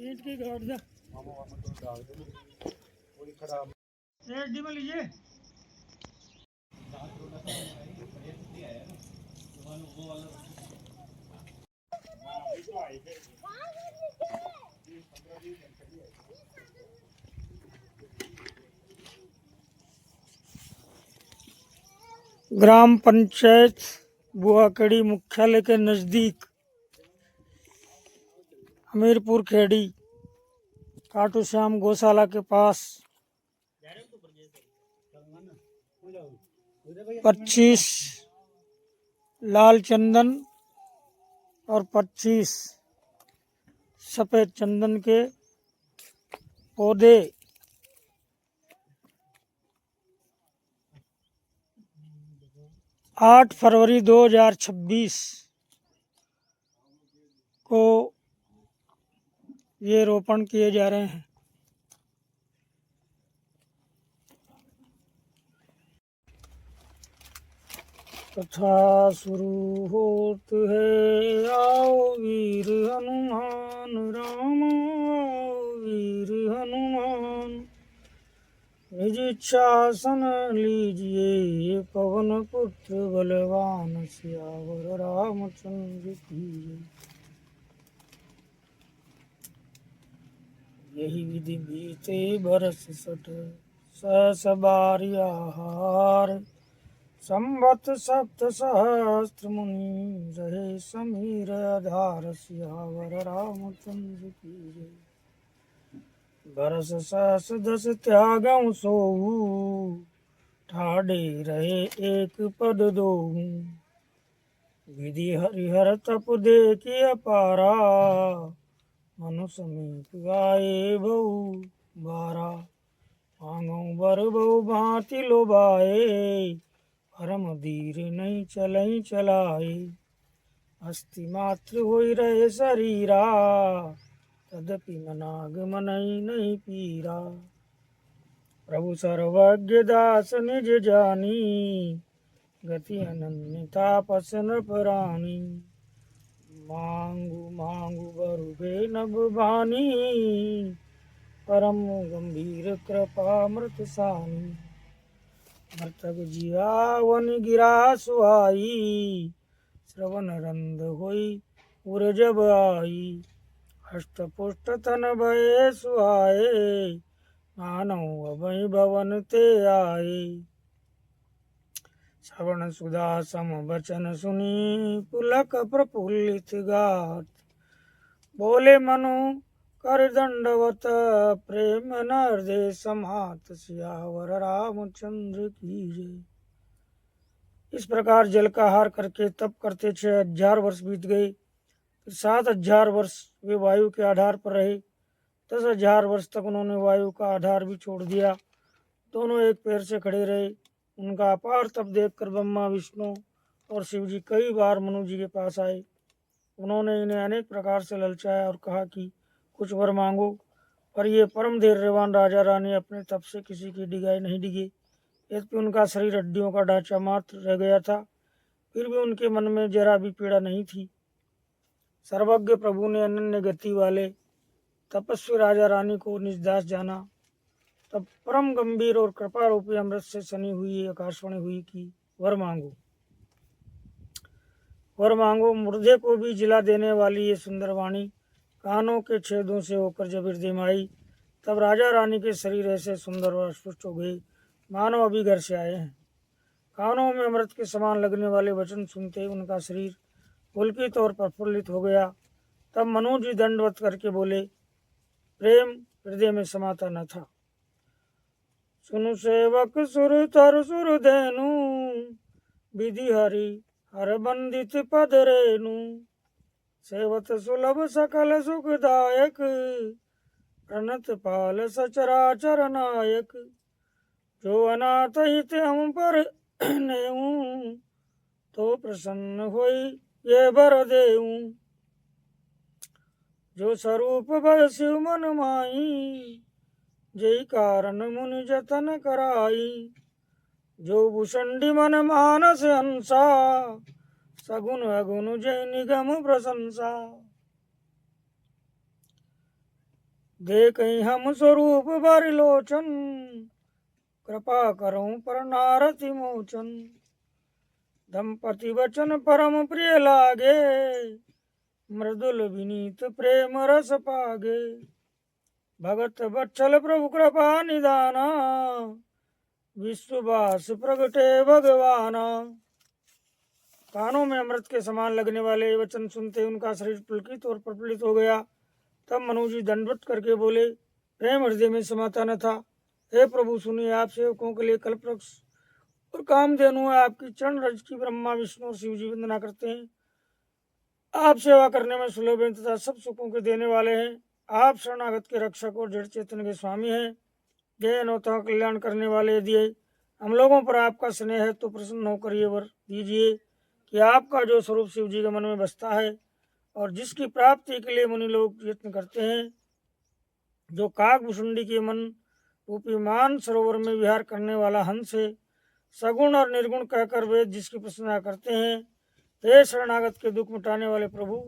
ईंट की गाड़ दे रेडी में लीजिए। ग्राम पंचायत बुआकड़ी मुख्यालय के नज़दीक हमीरपुर खेड़ी खाटू श्याम गौशाला के पास 25 लाल चंदन और 25 सफ़ेद चंदन के पौधे 8 फरवरी 2026 को ये रोपण किए जा रहे हैं। कथा शुरू होत है, आओ वीर हनुमान राम, आओ वीर हनुमान, निज शासन लीजिए पवन पुत्र बलवान, सियावर रामचंद्र की जय। यही विधि बीते बरस 60 सहस बारी आहार, संवत 7 सहस्त्र मुनि रहे समीर आधार, सियावर रामचंद्र की जय। बरस सहस 10 त्यागं सोऊ, ठाड़े रहे एक पद दोऊ, विधि हरिहर तप देखि अपारा, मनु समीप गाए बहु बारा, मांगो बर बहु भांति लोभाए, परम धीर नहीं चलई चलाए, अस्थि मात्र होई रहे शरीरा, तदपि मनाग मनई नहीं पीरा, प्रभु सर्वज्ञ दास निज जानी, गति अनन्य तापस नृपरानी, मांगू मांगू बरु नभ भानी, परम गंभीर कृपा मृत सानी, मृतक जियावन गिरा सुहाई, श्रवण रंद होई उर जब आई, हष्ट पुष्ट तन भय सुहाए, मानव अभय भवन ते आए, श्रवण सुधा सम बचन सुनी, पुलक प्रफुल्लित गात, बोले मनु कर दंडवत, प्रेम हृदय समात, सियावर रामचंद्र की जय। इस प्रकार जल का हार करके तप करते 6000 वर्ष बीत गए। फिर 7000 वर्ष वे वायु के आधार पर रहे। 10,000 वर्ष तक उन्होंने वायु का आधार भी छोड़ दिया। दोनों एक पैर से खड़े रहे। उनका अपार तप देखकर ब्रह्मा विष्णु और शिव जी कई बार मनु जी के पास आए। उन्होंने इन्हें अनेक प्रकार से ललचाया और कहा कि कुछ वर मांगो, पर ये परम धैर्यवान राजा रानी अपने तप से किसी की डिगाई नहीं डिगे। यद्यपि उनका शरीर हड्डियों का ढांचा मात्र रह गया था, फिर भी उनके मन में जरा भी पीड़ा नहीं थी। सर्वज्ञ प्रभु ने अनन्य गति वाले तपस्वी राजा रानी को निज दास जाना। तब परम गंभीर और कृपा रूपी अमृत से सनी हुई आकाशवाणी हुई कि वर मांगो, वर मांगो। मुर्दे को भी जिला देने वाली ये सुंदर वाणी कानों के छेदों से होकर जब हृदय में आई, तब राजा रानी के शरीर ऐसे सुंदर और स्पुष्ट हो गए मानो अभी घर से आए हैं। कानों में अमृत के समान लगने वाले वचन सुनते ही उनका शरीर पुलकित और प्रफुल्लित हो गया। तब मनु जी दंडवत करके बोले, प्रेम हृदय में समाता न था। सुनु सेवक सुर तर सुर धेनु, विधि हरि हर बंदित पद रेनु, सेवत सुलभ सकल सुखदायक, प्रणत पाल सचराचर नायक, जो अनाथ हित हम पर नेऊ, तो प्रसन्न होई ये बर देऊ, जो स्वरूप भय शिव मन माई, जय कारण मुनि जतन कराई, जो भूषंडी मन मानस हंसा, सगुन अगुन जय निगम प्रशंसा। देखहि हम स्वरूप बरलोचन, कृपा करऊं पर नारति मोचन। दंपति वचन परम प्रिय लागे, मृदुल विनीत प्रेम रस पागे। भगत वत्सल प्रभु कृपा निदाना, विश्ववास प्रगटे भगवाना। कानों में अमृत के समान लगने वाले वचन सुनते उनका शरीर पुलकित और प्रफुल्लित हो गया। तब मनु जी दंडवत करके बोले, प्रेम हृदय में समाता न था। हे प्रभु, सुनिए, आप सेवकों के लिए कल्पवृक्ष और कामधेनु है। आपकी चरण रज की ब्रह्मा विष्णु और शिव जी वंदना करते हैं। आप सेवा करने में सुलभ हैं तथा सब सुखों के देने वाले हैं। आप शरणागत के रक्षक और जड़ चेतन के स्वामी हैं। जय अनोता कल्याण करने वाले, यदि हम लोगों पर आपका स्नेह है तो प्रसन्न होकर ये वर दीजिए कि आपका जो स्वरूप शिव जी के मन में बसता है और जिसकी प्राप्ति के लिए मुनि लोग यत्न करते हैं, जो काकभुषुंडी के मन रूपी मान सरोवर में विहार करने वाला हंस है, सगुण और निर्गुण कहकर वेद जिसकी प्रशंसा करते हैं, हे शरणागत के दुख मिटाने वाले प्रभु,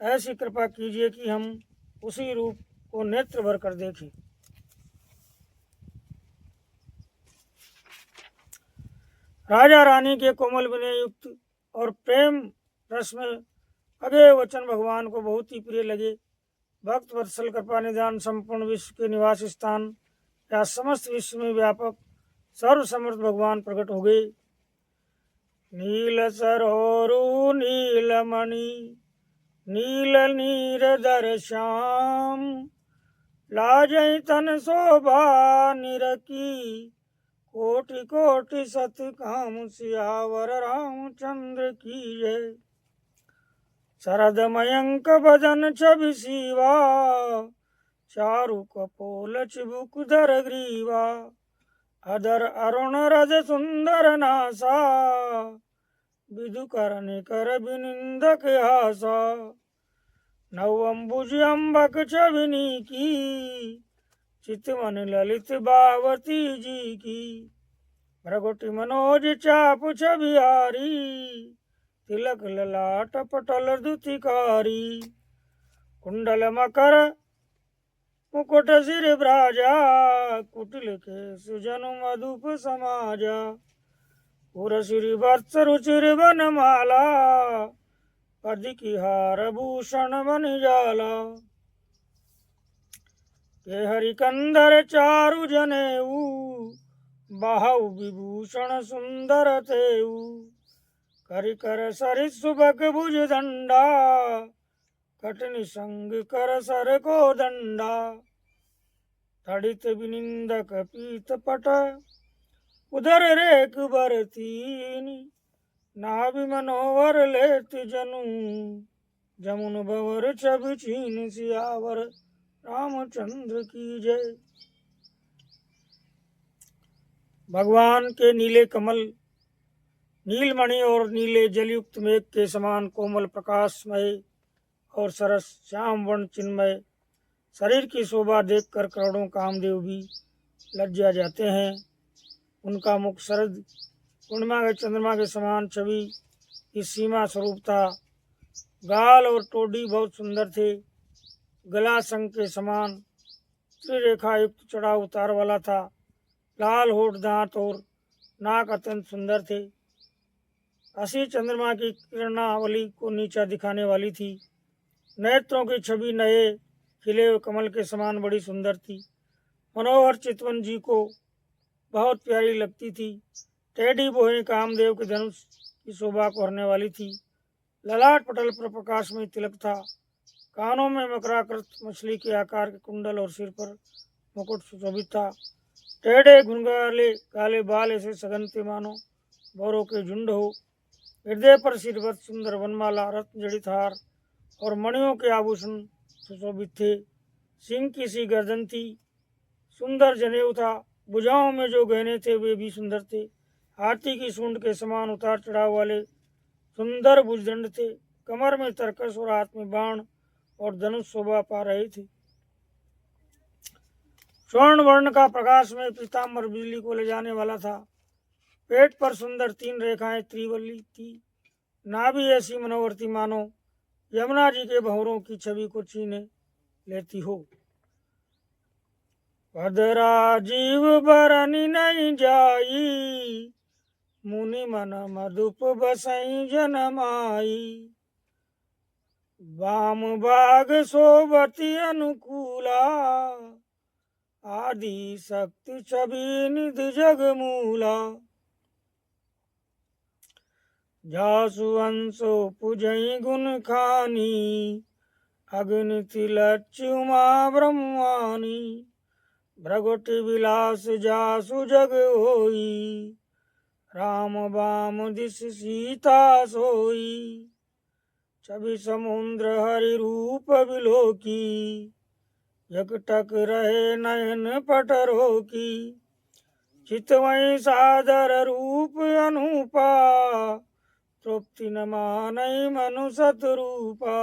ऐसी कृपा कीजिए कि हम उसी रूप को नेत्र भर कर देखें। राजा रानी के कोमल विनय युक्त और प्रेम रस में अगे वचन भगवान को बहुत ही प्रिय लगे। भक्त वत्सल कृपा निदान संपूर्ण विश्व के निवास स्थान या समस्त विश्व में व्यापक सर्व समर्थ भगवान प्रकट हो गए। नील सरोरु नीलमणि नील नीरदर श्याम, लाजै तन शोभा निरकी, कोटि कोटि सत काम सियावर रामचंद्र की जय। शरद मयंक बदन छवि सीवा, चारु कपोल चिबुक धर ग्रीवा, अधर अरुण रज सुंदर नासा, विदु करनि कर बिनिंदक हासा। नव अम्बुज अम्बक छविनी की, चितवन ललित बावती जी की। भ्रगुटि मनोज चाप छबिहारी, तिलक ललाट पटल दुतिकारी। कुंडल मकर मुकुट सिर भ्राजा, कुटिल केश जनु मधुप समाजा। उरसिरि वत्स रुचिर बनमाला, पदिकी हार भूषण बनि जाला। के हरिकंदर चारु जनेऊ, बाहु विभूषण सुंदर तेऊ। करि कर सरिस सुबक भुज दंडा, कटनि संग कर सर को दंडा। तड़ित बिनिंदक पीत पट, उदर रेख बर तीनी। नाभि मनोवर लेत जनु, जमुन भंवर छवि छीन सियावर रामचंद्र की जय। भगवान के नीले कमल, नीलमणि और नीले जलयुक्त मेघ के समान कोमल प्रकाशमय और सरस श्याम वर्ण चिन्मय शरीर की शोभा देखकर करोड़ों कामदेव भी लज्जा जाते हैं। उनका मुख शरद पूर्णिमा के चंद्रमा के समान छवि की सीमा स्वरूप था। गाल और टोडी बहुत सुंदर थे। गला संग के समान त्रिरेखा युक्त चढ़ाव उतार वाला था। लाल होठ, दांत और नाक अत्यंत सुंदर थे। हंसी चंद्रमा की किरणावली को नीचा दिखाने वाली थी। नेत्रों की छवि नए खिले हुए कमल के समान बड़ी सुंदर थी। मनोहर चितवन जी को बहुत प्यारी लगती थी। टेढ़ी बोहें कामदेव के धनुष की शोभा को हरने वाली थी। ललाट पटल पर प्रकाश में तिलक था। कानों में मकराकृत मछली के आकार के कुंडल और सिर पर मुकुट सुशोभित था। टेढ़े घुंघराले काले बाल ऐसे सघन थे मानो भौरों के झुंड हो। हृदय पर सिरवत सुंदर वनमाला, रत्न जड़ित हार और मणियों के आभूषण सुशोभित थे। सिंह की सी गर्दन थी। सुंदर जनेऊ था। भुजाओं में जो गहने थे वे भी सुंदर थे। हाथी की सूंड के समान उतार चढ़ाव वाले सुंदर भुजदंड थे। कमर में तरकस और हाथ में बाण और धनुष शोभा पा रहे थे। स्वर्ण वर्ण का प्रकाश में पीताम्बर बिजली को ले जाने वाला था। पेट पर सुंदर 3 रेखाएं त्रिवली थी। ना भी ऐसी मनोवर्ती मानो यमुना जी के भंवरों की छवि को छीने लेती हो। पदरा जीव बरनी नहीं जाई, मुनि मन मधुप बसई जनमाई। वाम बाग सोबती अनुकूला, आदि शक्ति छवि निधि जगमूला। जासु अंशो पुजई गुण खानी, अग्नि तिलच्यु उमा ब्रह्मानी। भ्रगुटि विलास जासु जग होई, राम बाम दिस सीता सोई। छवि समुद्र हरि रूप बिलोकी, एकटक रहे नयन पटरो की। चितवई सादर रूप अनूपा, तृप्ति न मानई मनु सतरूपा।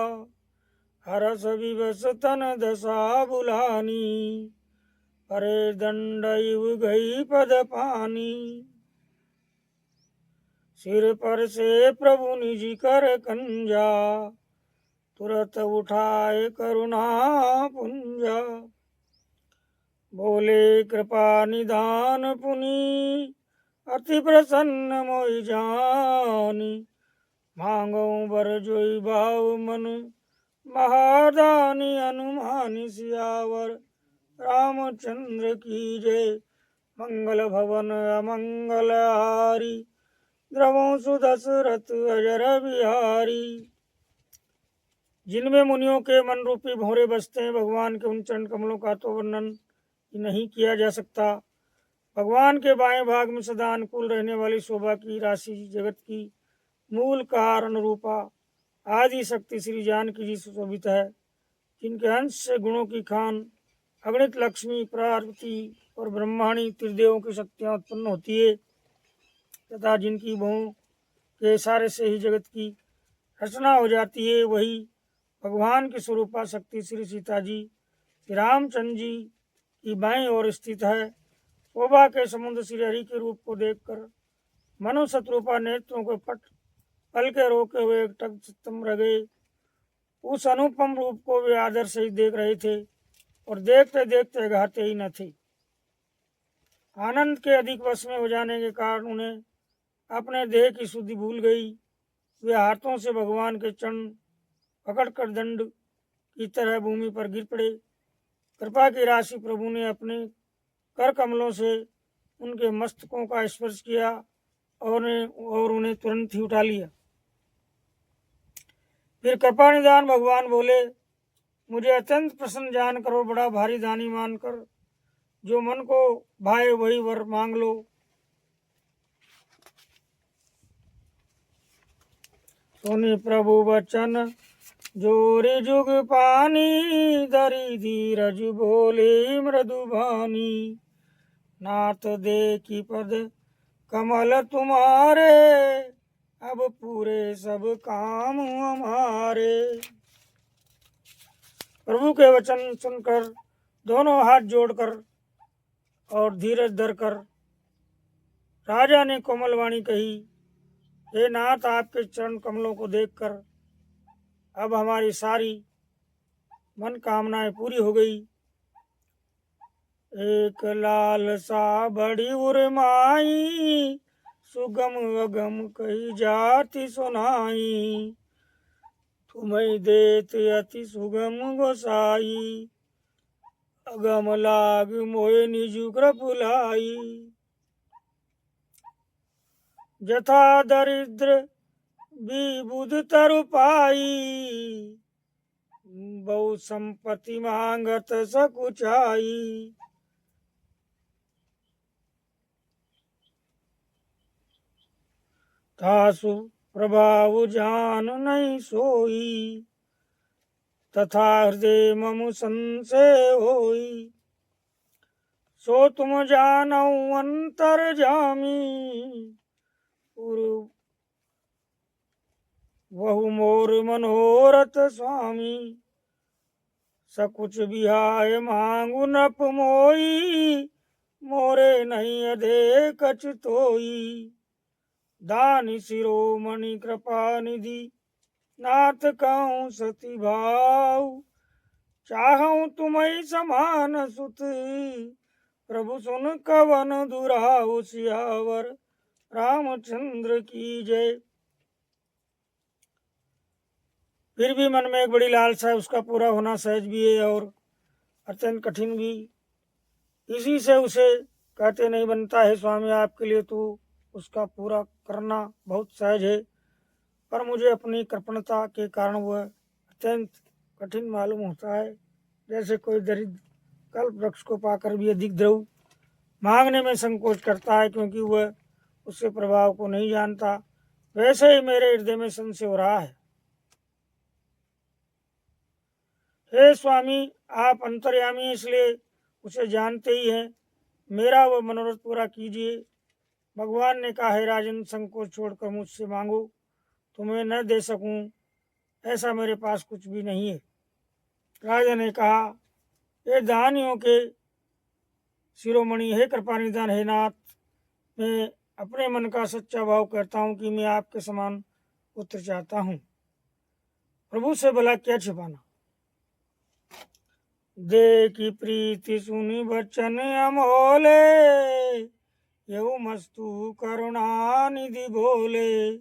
हरस विवश तन दशा बुलानी, परे दंड इव गई पद पानी। सिर पर से प्रभु निज कर कंजा, तुरत उठाए करुणा पुंजा। बोले कृपा निधान पुनि, अति प्रसन्न मोहि जानी। मांगो बर जोई भाव मन महादानी। हनुमान सियावर रामचंद्र की जय। मंगल भवन अमंगल हारी, द्रवों सुदशरथ अजर बिहारी। जिनमें मुनियों के मन रूपी भंवरे बसते हैं, भगवान के उन चरण कमलों का तो वर्णन नहीं किया जा सकता। भगवान के बाएं भाग में सदा अनुकूल रहने वाली शोभा की राशि, जगत की मूल कारण रूपा आदि शक्ति श्री जानकी जी सुशोभित है। जिनके अंश से गुणों की खान अगणित लक्ष्मी, पार्वती और ब्रह्माणी त्रिदेवों की शक्तियाँ उत्पन्न होती है, तथा जिनकी भों के इशारे से ही जगत की रचना हो जाती है, वही भगवान की स्वरूपा शक्ति श्री सीता जी श्री रामचंद्र जी की बाईं ओर स्थित है। शोभा के समुद्र श्री हरि के रूप को देखकर मनु शत्रुपा नेत्रों को पल के रोके हुए एकटक चित्तम रह गए। उस अनुपम रूप को वे आदर से ही देख रहे थे और देखते देखते घाते ही न थे। आनंद के अधिक वश में हो जाने के कारण उन्हें अपने देह की शुद्धि भूल गई। वे हाथों से भगवान के चरण पकड़कर दंड की तरह भूमि पर गिर पड़े। कृपा की राशि प्रभु ने अपने कर कमलों से उनके मस्तकों का स्पर्श किया और उन्हें तुरंत ही उठा लिया। फिर कृपा निदान भगवान बोले, मुझे अत्यंत प्रसन्न जानकर और बड़ा भारी दानी मानकर जो मन को भाए वही वर मांग लो। सुनि प्रभु वचन जोरे जुग पानी, धरि धीरज बोले मृदु भानी। नाथ देखी पद कमल तुम्हारे, अब पूरे सब काम हमारे। प्रभु के वचन सुनकर दोनों हाथ जोड़कर और धीरज धरकर राजा ने कोमल वाणी कही, हे नाथ, आपके चरण कमलों को देखकर अब हमारी सारी मन कामनाएं पूरी हो गई। एक लालसा बड़ी उर्माई, सुगम अगम कही जाति सुनाई। तुम्हें देत अति सुगम गोसाई, अगम लाग मोय निजु कृपुलाई। जथा दरिद्र विबुध तरु पाई, बहु संपत्ति मांगत सकुचाई। तासु प्रभाव जान नहीं सोई, तथा हृदय मम संशय होई। सो तुम जानौ अंतर जामी, वहु मोर मनोरथ स्वामी। सकुच बिहाय मांगु नप मोई, मोरे नहीं अधे कछ तोई। दानी शिरोमणि कृपा निधि नाथ कहूँ सती भाव चाहूँ तुम्हें समान सुत प्रभु सुन कवन दुराव सियावर रामचंद्र की जय। फिर भी मन में एक बड़ी लालसा है, उसका पूरा होना सहज भी है और अत्यंत कठिन भी। इसी से उसे कहते नहीं बनता है स्वामी आपके लिए तो उसका पूरा करना बहुत सहज है, पर मुझे अपनी कृपणता के कारण वह अत्यंत कठिन मालूम होता है। जैसे कोई दरिद्र कल्प वृक्ष को पाकर भी अधिक द्रव मांगने में संकोच करता है क्योंकि वह उसके प्रभाव को नहीं जानता, वैसे ही मेरे हृदय में संशय हो रहा है। हे स्वामी आप अंतर्यामी इसलिए उसे जानते ही हैं, मेरा वह मनोरथ पूरा कीजिए। भगवान ने कहा, हे राजन संकोच छोड़कर मुझसे मांगो, तुम्हें न दे सकूं ऐसा मेरे पास कुछ भी नहीं है। राजा ने कहा, ये दानियों के शिरोमणि, हे कृपानिधान, हे नाथ, मैं अपने मन का सच्चा भाव कहता हूँ कि मैं आपके समान पुत्र चाहता हूँ। प्रभु से भला क्या छिपाना। दे की प्रीति सुनी बचन अमोले, यऊ मस्तु करुणा निधि बोले।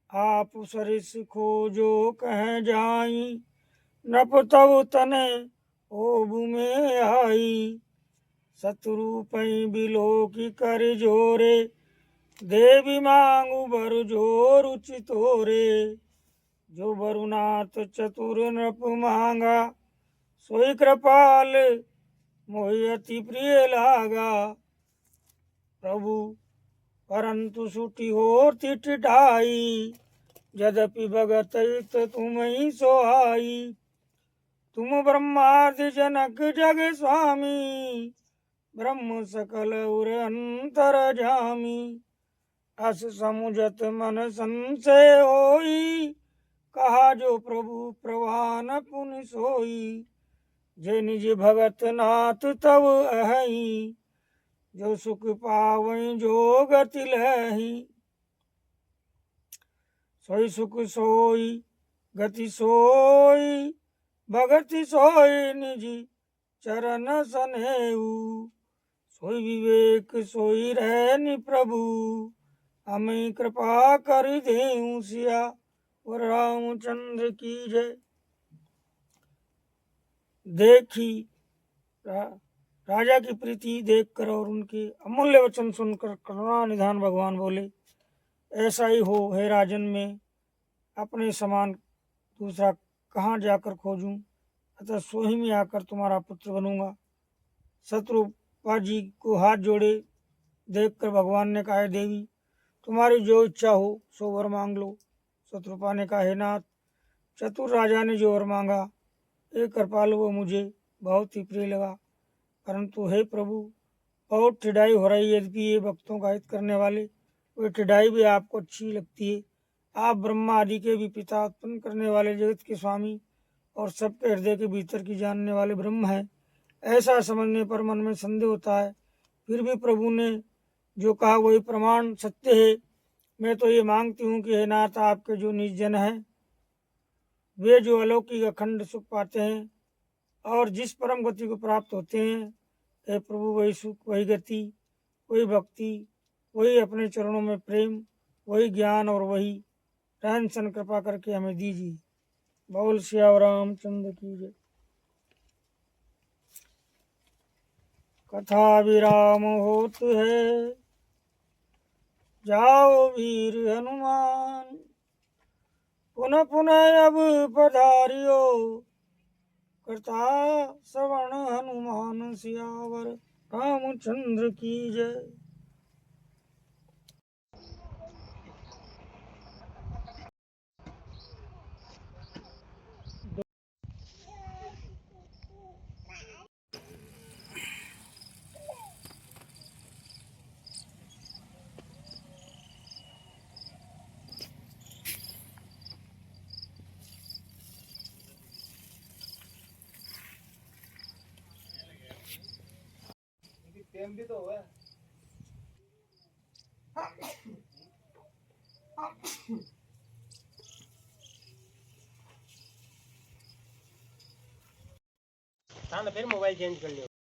आप सरिस खोजो कह जाई, नप तब तने ओबु में आई। शत्रु पै बिलो की कर जोरे, देवी मांगू बर जोर उचितोरे। जो बरुनाथ चतुर नृप मांगा, सोई कृपाल मोहि अति प्रिय लागा। प्रभु परंतु सुटी होती टिठाई, यद्यपि भगत हित तुम ही सोहाई। तुम ब्रह्मादि जनक जग स्वामी, ब्रह्म सकल उर अंतर जामी। अस समुझत मन संशय होई, कहा जो प्रभु प्रवान पुनि सोई। जे निज भगत नाथ तब अहई, जो सुख पावई जो गति लही। सोई सुख सोई गति सोई, भगति सोई निजी चरण सनेऊ। सोई विवेक सोई रहनि प्रभु, हमें कृपा कर देऊं सिया और रामचंद्र की जय। देखी राजा की प्रीति देखकर और उनके अमूल्य वचन सुनकर करुणा निधान भगवान बोले, ऐसा ही हो हे राजन, में अपने समान दूसरा कहाँ जाकर खोजूं, अतः सोही में आकर तुम्हारा पुत्र बनूंगा। शत्रुपा जी को हाथ जोड़े देखकर भगवान ने कहा, देवी तुम्हारी जो इच्छा हो सो वर मांग लो। शत्रुपा ने कहा, हे नाथ, चतुर राजा ने जो वर मांगा एक कृपालु वो मुझे बहुत ही प्रिय लगा, परंतु हे प्रभु बहुत ठिठाई हो रही है। यद्यपि ये भक्तों का हित करने वाले, वो ठिठाई भी आपको अच्छी लगती है। आप ब्रह्मा आदि के भी पिता, उत्पन्न करने वाले, जगत के स्वामी और सबके हृदय के भीतर की जानने वाले ब्रह्म हैं। ऐसा समझने पर मन में संदेह होता है, फिर भी प्रभु ने जो कहा वही प्रमाण सत्य है। मैं तो ये मांगती हूँ कि हे नाथ, आपके जो निज जन हैं वे जो अलौकिक अखंड सुख पाते हैं और जिस परम गति को प्राप्त होते हैं, हे प्रभु वही सुख, वही गति, वही भक्ति, वही अपने चरणों में प्रेम, वही ज्ञान और वही रहन सहन कृपा करके हमें दीजिए। बोल सिया रामचंद्र की जय। कथा विराम होत है, जाओ वीर हनुमान, पुनः पुनः अब पधारियो। करता श्रवण हनुमान सियावर रामचंद्र की जय। टाइम भी तो हुआ है। हाँ तो फिर मोबाइल चेंज कर लियो।